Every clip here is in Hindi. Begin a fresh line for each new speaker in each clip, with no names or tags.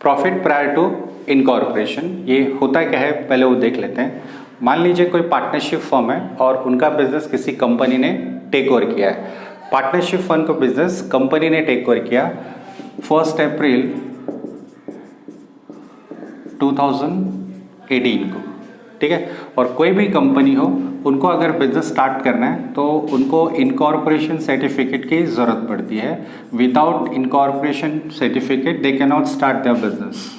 Profit prior to incorporation. ये होता क्या है पहले वो देख लेते हैं। मान लीजिए कोई पार्टनरशिप फर्म है और उनका बिजनेस किसी कंपनी ने टेक ओवर किया है। पार्टनरशिप फर्म का बिजनेस कंपनी ने टेक ओवर किया 1 अप्रैल 2018 को, ठीक है। और कोई भी कंपनी हो उनको अगर बिजनेस स्टार्ट करना है तो उनको इनकॉर्पोरेशन सर्टिफिकेट की ज़रूरत पड़ती है। Without incorporation certificate they can not start their business.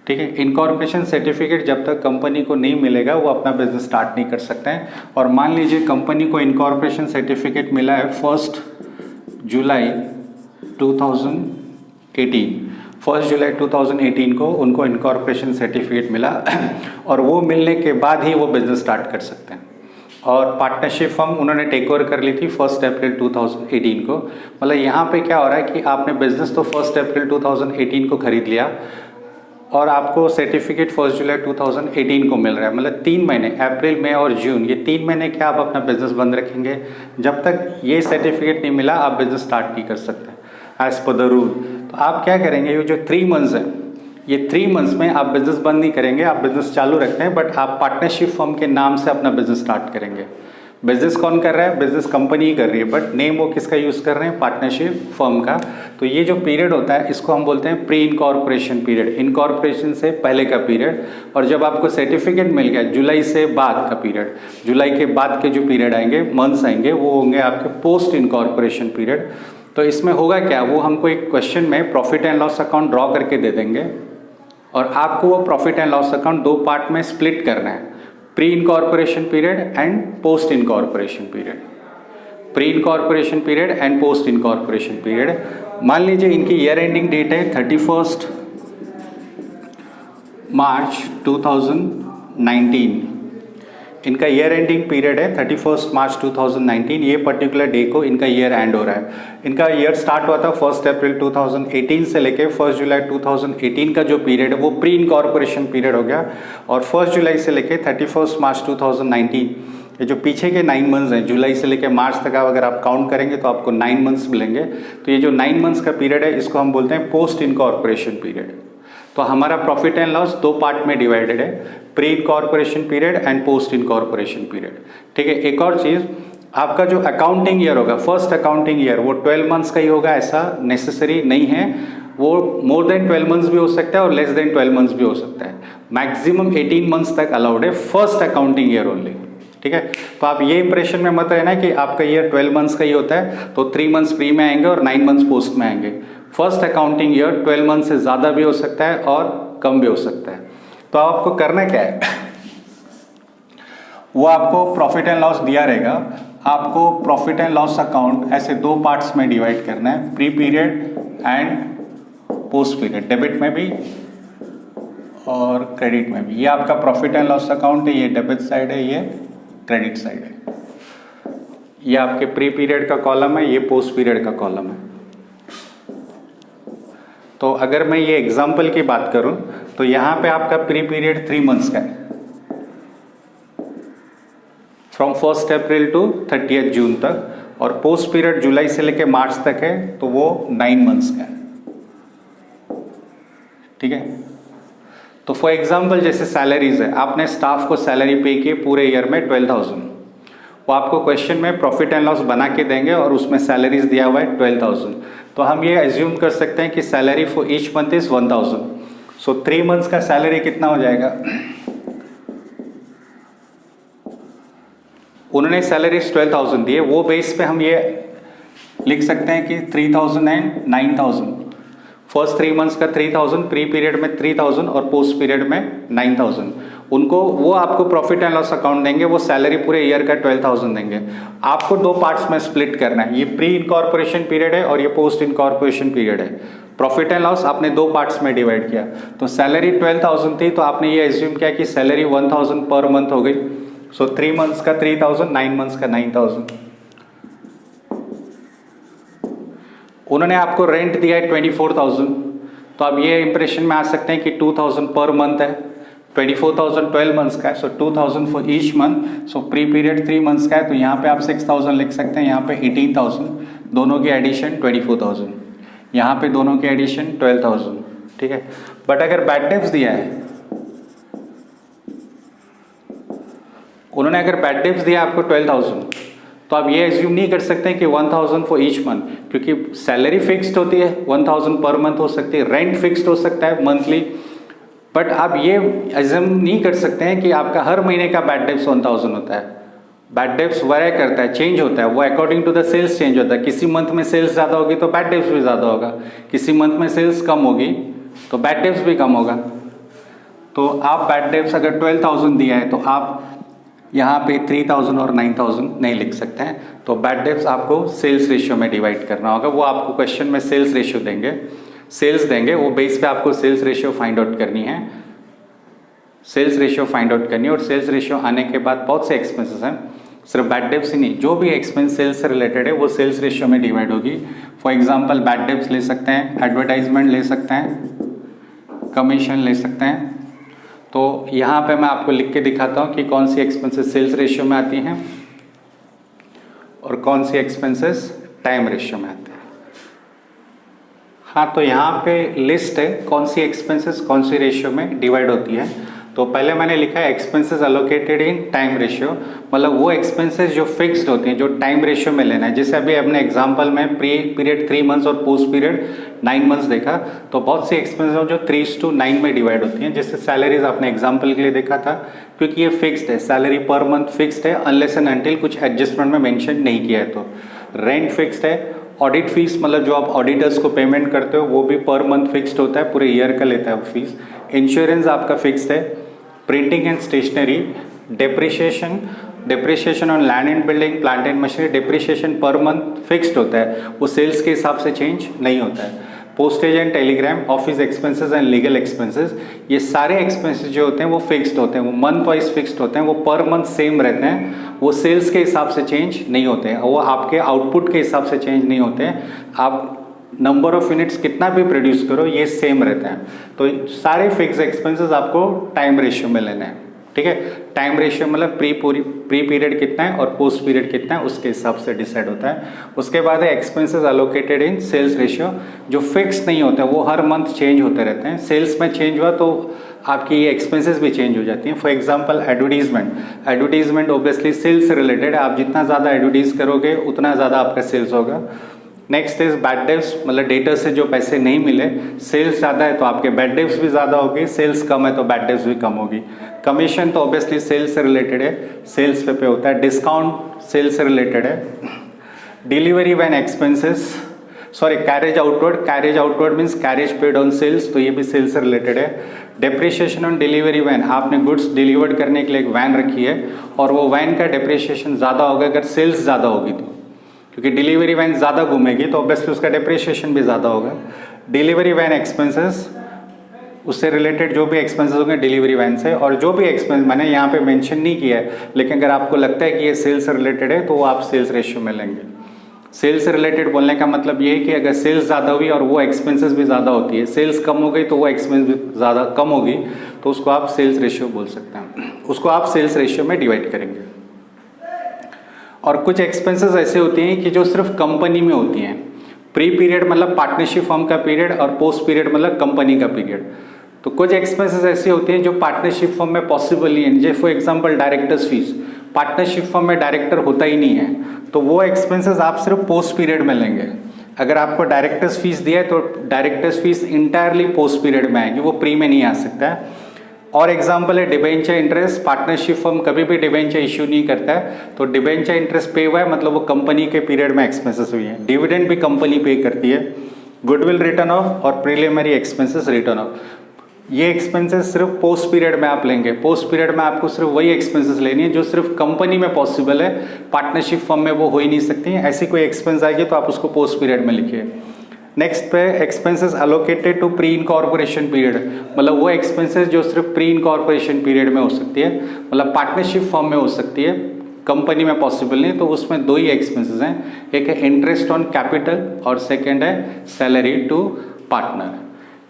ठीक है, इनकॉर्पोरेशन सर्टिफिकेट जब तक कंपनी को नहीं मिलेगा वो अपना बिजनेस स्टार्ट नहीं कर सकते हैं। और मान लीजिए कंपनी को इनकॉर्पोरेशन सर्टिफिकेट मिला है 1 जुलाई 2018 को उनको इनकॉर्पोरेशन सर्टिफिकेट मिला और वो मिलने के बाद ही वो बिजनेस स्टार्ट कर सकते हैं। और पार्टनरशिप फर्म उन्होंने टेक ओवर कर ली थी 1 अप्रैल 2018 को। मतलब यहाँ पे क्या हो रहा है कि आपने बिजनेस तो 1 अप्रैल 2018 को खरीद लिया और आपको सर्टिफिकेट 1 जुलाई 2018 को मिल रहा है। मतलब 3 महीने, अप्रैल मई और जून, ये 3 महीने क्या आप अपना बिजनेस बंद रखेंगे? जब तक ये सर्टिफिकेट नहीं मिला आप बिजनेस स्टार्ट नहीं कर सकते एज पर द रूल। तो आप क्या करेंगे, ये जो 3 मंथ्स है, ये 3 मंथ्स में आप बिजनेस बंद नहीं करेंगे, आप बिजनेस चालू रखते हैं, बट आप पार्टनरशिप फर्म के नाम से अपना बिजनेस स्टार्ट करेंगे। बिजनेस कौन कर रहा है? बिजनेस कंपनी ही कर रही है, बट नेम वो किसका यूज़ कर रहे हैं? पार्टनरशिप फर्म का। तो ये जो पीरियड होता है इसको हम बोलते हैं प्री इनकॉर्पोरेशन पीरियड, इनकॉर्पोरेशन से पहले का पीरियड। और जब आपको सर्टिफिकेट मिल गया जुलाई से बाद का पीरियड, जुलाई के बाद के जो पीरियड आएंगे, मंथ्स आएंगे, वो होंगे आपके पोस्ट इनकॉर्पोरेशन पीरियड। तो इसमें होगा क्या, वो हमको एक क्वेश्चन में profit and loss account draw करके दे देंगे और आपको वो profit and loss account 2 part में स्प्लिट करना है, pre incorporation period and post incorporation period. Pre incorporation period and post incorporation period. मान लीजिए इनकी ईयर एंडिंग डेट है 31 मार्च 2019। इनका ईयर एंडिंग पीरियड है 31 मार्च 2019। ये पर्टिकुलर डे को इनका ईयर एंड हो रहा है। इनका ईयर स्टार्ट हुआ था 1 अप्रैल 2018 से लेके 1 जुलाई 2018 का जो पीरियड है वो प्री इनकॉर्पोरेशन पीरियड हो गया। और 1 जुलाई से लेके 31 मार्च 2019, ये जो पीछे के 9 मंथ्स हैं, जुलाई से लेकर मार्च तक अगर आप काउंट करेंगे तो आपको 9 मंथ्स मिलेंगे। तो ये जो 9 मंथ्स का पीरियड है इसको हम बोलते हैं पोस्ट इनकॉर्पोरेशन पीरियड। तो हमारा प्रॉफिट एंड लॉस 2 पार्ट में डिवाइडेड है, pre incorporation period and post incorporation period. ठीक है, एक और चीज़, आपका जो अकाउंटिंग ईयर होगा, फर्स्ट अकाउंटिंग ईयर, वो 12 मंथ्स का ही होगा ऐसा नेसेसरी नहीं है। वो मोर देन 12 मंथ्स भी हो सकता है और लेस देन 12 मंथ्स भी हो सकता है। मैक्सिमम 18 मंथ्स तक अलाउड है फर्स्ट अकाउंटिंग ईयर ओनली। ठीक है, तो आप ये इंप्रेशन में मत रहना कि आपका ईयर 12 मंथ्स का ही होता है तो 3 मंथ्स प्री में आएंगे और 9 मंथ्स पोस्ट में आएंगे। फर्स्ट अकाउंटिंग ईयर 12 मंथ से ज़्यादा भी हो सकता है और कम भी हो सकता है। तो आपको करना क्या है, वो आपको प्रॉफिट एंड लॉस दिया रहेगा, आपको प्रॉफिट एंड लॉस अकाउंट ऐसे 2 पार्ट्स में डिवाइड करना है, pre period and post period, debit में भी और क्रेडिट में भी। ये आपका प्रॉफिट एंड लॉस अकाउंट है, ये डेबिट साइड है, ये क्रेडिट साइड है। ये आपके प्री पीरियड का कॉलम है, ये पोस्ट पीरियड का कॉलम है। तो अगर मैं ये एग्जाम्पल की बात करूं तो यहाँ पे आपका प्री पीरियड 3 मंथ्स का है, फ्रॉम 1 अप्रैल टू 30 जून तक, और पोस्ट पीरियड जुलाई से लेके मार्च तक है तो वो 9 मंथ्स का है। ठीक है, तो फॉर एग्जाम्पल जैसे सैलरीज है, आपने स्टाफ को सैलरी पे की पूरे ईयर में 12,000, वो आपको क्वेश्चन में प्रॉफिट एंड लॉस बना के देंगे और उसमें सैलरीज दिया हुआ है 12,000। तो हम ये एज्यूम कर सकते हैं कि salary for each month is 1,000। So 3 months का सैलरी कितना हो जाएगा? उन्होंने सैलरीज 12,000 दिए, वो बेस पे हम ये लिख सकते हैं कि 3,000 एंड 9,000। फर्स्ट 3 मंथ्स का 3,000, प्री पीरियड में 3,000 और पोस्ट पीरियड में 9,000। उनको वो आपको प्रॉफिट एंड लॉस अकाउंट देंगे, वो सैलरी पूरे ईयर का 12,000 देंगे। आपको 2 पार्ट्स में स्प्लिट करना है, ये प्री इनकॉर्पोरेशन पीरियड है और ये पोस्ट इनकॉर्पोरेशन pीरियड है। प्रॉफिट एंड लॉस आपने 2 पार्ट्स में डिवाइड किया, तो सैलरी 12,000 थी तो आपने ये एज्यूम किया कि सैलरी 1,000 पर मंथ हो गई। सो 3 मंथ्स का 3,000, 9 मंथ्स का 9,000। उन्होंने आपको रेंट दिया है 24,000, तो आप ये इंप्रेशन में आ सकते हैं कि 2,000 पर मंथ है, 24,000 12 मंथ्स का है, सो 2,000 for each month. So pre period 3 months का है तो यहाँ पे आप 6,000 लिख सकते हैं, यहाँ पे 18,000। दोनों की एडिशन 24,000, यहाँ पे दोनों की एडिशन 12,000, ठीक है। बट अगर बैड डेब्ट्स दिया है, उन्होंने अगर बैड डेब्ट्स दिया आपको 12,000, तो आप ये एज्यूम नहीं कर सकते कि 1,000 फॉर ईच मंथ, क्योंकि सैलरी फिक्स्ड होती है, 1,000 पर मंथ हो सकती है, रेंट फिक्स्ड हो सकता है मंथली। बट आप ये एज्यूम नहीं कर सकते हैं कि आपका हर महीने का बैड डेब्ट्स 1,000 होता है। बैड डेब्ट्स वैरी करता है, चेंज होता है, वो according to the sales change होता है। किसी मंथ में सेल्स ज़्यादा होगी तो बैड डेब्ट्स भी ज़्यादा होगा, किसी मंथ में सेल्स कम होगी तो बैड डेब्ट्स भी कम होगा। तो आप बैड डेब्ट्स अगर 12,000 दिया है तो आप यहाँ पे 3,000 और 9,000 नहीं लिख सकते हैं। तो बैड डेब्ट्स आपको सेल्स रेशियो में डिवाइड करना होगा। वो आपको क्वेश्चन में सेल्स रेशियो देंगे, सेल्स देंगे, वो बेस पे आपको सेल्स रेशियो फाइंड आउट करनी है, सेल्स रेशियो फाइंड आउट करनी है। और सेल्स रेशियो आने के बाद बहुत से एक्सपेंसेस हैं, सिर्फ बैड डेब्ट्स ही नहीं, जो भी एक्सपेंस सेल्स से रिलेटेड है वो सेल्स रेशियो में डिवाइड होगी। फॉर एग्जांपल बैड डेब्ट्स ले सकते हैं, एडवर्टाइजमेंट ले सकते हैं, कमीशन ले सकते हैं। तो यहाँ पे मैं आपको लिख के दिखाता हूँ कि कौन सी एक्सपेंसेस सेल्स रेशियो में आती हैं और कौन सी एक्सपेंसेस टाइम रेशियो में आते हैं। हाँ, तो यहाँ पे लिस्ट है कौन सी एक्सपेंसेस कौन सी रेशियो में डिवाइड होती है। तो पहले मैंने लिखा है expenses allocated in time ratio, मतलब वो एक्सपेंसेस जो फिक्स्ड होती हैं, जो टाइम रेशियो में लेना है। जैसे अभी अपने एग्जांपल में प्री पीरियड 3 मंथ्स और पोस्ट पीरियड 9 मंथ्स देखा, तो बहुत सी एक्सपेंसेस जो 3:9 में डिवाइड होती हैं। जैसे सैलरीज आपने एग्जाम्पल के लिए देखा था, क्योंकि ये फिक्स्ड है, सैलरी पर मंथ फिक्स्ड है अनलेस एंड अनटिल कुछ एडजस्टमेंट में मेंशन नहीं किया है। तो रेंट फिक्स्ड है, ऑडिट फीस मतलब जो आप ऑडिटर्स को पेमेंट करते हो वो भी पर मंथ फिक्स्ड होता है, पूरे ईयर का लेता है वो फीस। इंश्योरेंस आपका फिक्स्ड है, printing and stationery, depreciation on land and building, plant and machinery, depreciation पर मंथ फिक्स्ड होता है, वो सेल्स के हिसाब से चेंज नहीं होता है। Postage and Telegram, office expenses and legal expenses, ये सारे एक्सपेंसेस जो होते हैं वो फिक्स्ड होते हैं, वो मंथ वाइज फिक्स्ड होते हैं, वो पर मंथ सेम रहते हैं, वो सेल्स के हिसाब से चेंज नहीं होते हैं, वो आपके आउटपुट के हिसाब से चेंज नहीं होते हैं। आप नंबर ऑफ यूनिट्स कितना भी प्रोड्यूस करो ये सेम रहता है। तो सारे फिक्स एक्सपेंसेस आपको टाइम रेशियो में लेना है, ठीक है। टाइम रेशियो मतलब प्री पीरियड कितना है और पोस्ट पीरियड कितना है उसके हिसाब से डिसाइड होता है। उसके बाद है एक्सपेंसेस अलोकेटेड इन सेल्स रेशियो, जो फिक्स नहीं होता है, वो हर मंथ चेंज होते रहते हैं। सेल्स में चेंज हुआ तो आपकी ये एक्सपेंसेस भी चेंज हो जाती हैं। For example advertisement obviously sales से रिलेटेड है, आप जितना ज़्यादा एडवर्टीज करोगे उतना ज़्यादा आपका सेल्स होगा। नेक्स्ट इज बैड डेब्ट्स, मतलब डेटर से जो पैसे नहीं मिले, सेल्स ज़्यादा है तो आपके बैड डेब्ट्स भी ज़्यादा होगी, सेल्स कम है तो बैड डेब्ट्स भी कम होगी। कमीशन तो ऑब्वियसली सेल्स से रिलेटेड है, सेल्स पे होता है। डिस्काउंट सेल्स से रिलेटेड है। Delivery van expenses, sorry carriage outward means carriage paid on sales, तो ये भी सेल्स से रिलेटेड है। डेप्रिशिएशन ऑन डिलीवरी वैन, आपने गुड्स डिलीवर्ड करने के लिए एक वैन रखी है और वो वैन का डेप्रिशिएशन ज़्यादा होगा अगर सेल्स ज़्यादा होगी तो, क्योंकि डिलीवरी वैन ज़्यादा घूमेगी तो ऑब्वियसली उसका डेप्रिशिएशन भी ज़्यादा होगा। डिलीवरी वैन एक्सपेंसेस, उससे रिलेटेड जो भी एक्सपेंसेस होंगे डिलीवरी वैन से, और जो भी एक्सपेंस मैंने यहाँ पे मेंशन नहीं किया है, लेकिन अगर आपको लगता है कि ये सेल्स से रिलेटेड है तो वो आप सेल्स रेशियो में लेंगे। सेल्स से रिलेटेड बोलने का मतलब ये है कि अगर सेल्स ज़्यादा हुई और वो एक्सपेंसेस भी ज़्यादा होती है, सेल्स कम हो गई तो वो एक्सपेंस भी ज़्यादा कम होगी, तो उसको आप सेल्स रेशियो बोल सकते हैं, उसको आप सेल्स रेशियो में डिवाइड करेंगे। और कुछ एक्सपेंसेस ऐसे होती हैं कि जो सिर्फ कंपनी में होती हैं। प्री पीरियड मतलब पार्टनरशिप फर्म का पीरियड और पोस्ट पीरियड मतलब कंपनी का पीरियड। तो कुछ एक्सपेंसेस ऐसी होती हैं जो पार्टनरशिप फर्म में पॉसिबल नहीं है, जैसे for example directors fees, partnership firm में डायरेक्टर होता ही नहीं है, तो वो एक्सपेंसेस आप सिर्फ पोस्ट पीरियड में लेंगे। अगर आपको डायरेक्टर्स फीस दिया है तो directors fees entirely post period में आएगी, वो प्री में नहीं आ सकता है। और एग्जाम्पल है डिबेंचर इंटरेस्ट, पार्टनरशिप फर्म कभी भी डिबेंचर इश्यू नहीं करता है, तो डिबेंचर इंटरेस्ट पे हुआ है मतलब वो कंपनी के पीरियड में एक्सपेंसेस हुई है। डिविडेंड भी कंपनी पे करती है। गुडविल रिटर्न ऑफ और प्रीलिमिनरी एक्सपेंसेस रिटर्न ऑफ, ये एक्सपेंसेस सिर्फ पोस्ट पीरियड में आप लेंगे। पोस्ट पीरियड में आपको सिर्फ वही एक्सपेंसेस लेनी है जो सिर्फ कंपनी में पॉसिबल है, पार्टनरशिप फर्म में वो हो ही नहीं सकती। ऐसी कोई एक्सपेंस आएगी तो आप उसको पोस्ट पीरियड में लिखिए। नेक्स्ट पे expenses allocated to pre incorporation period, मतलब वो एक्सपेंसेस जो सिर्फ प्री इनकॉर्पोरेशन पीरियड में हो सकती है, मतलब पार्टनरशिप फर्म में हो सकती है, कंपनी में पॉसिबल नहीं। तो उसमें दो ही एक्सपेंसेस हैं, एक है इंटरेस्ट ऑन कैपिटल और सेकेंड है सैलरी टू पार्टनर।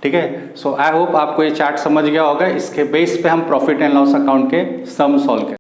ठीक है, सो आई होप आपको ये चार्ट समझ गया होगा। इसके बेस पे हम प्रॉफिट एंड लॉस अकाउंट के सम सॉल्व करें।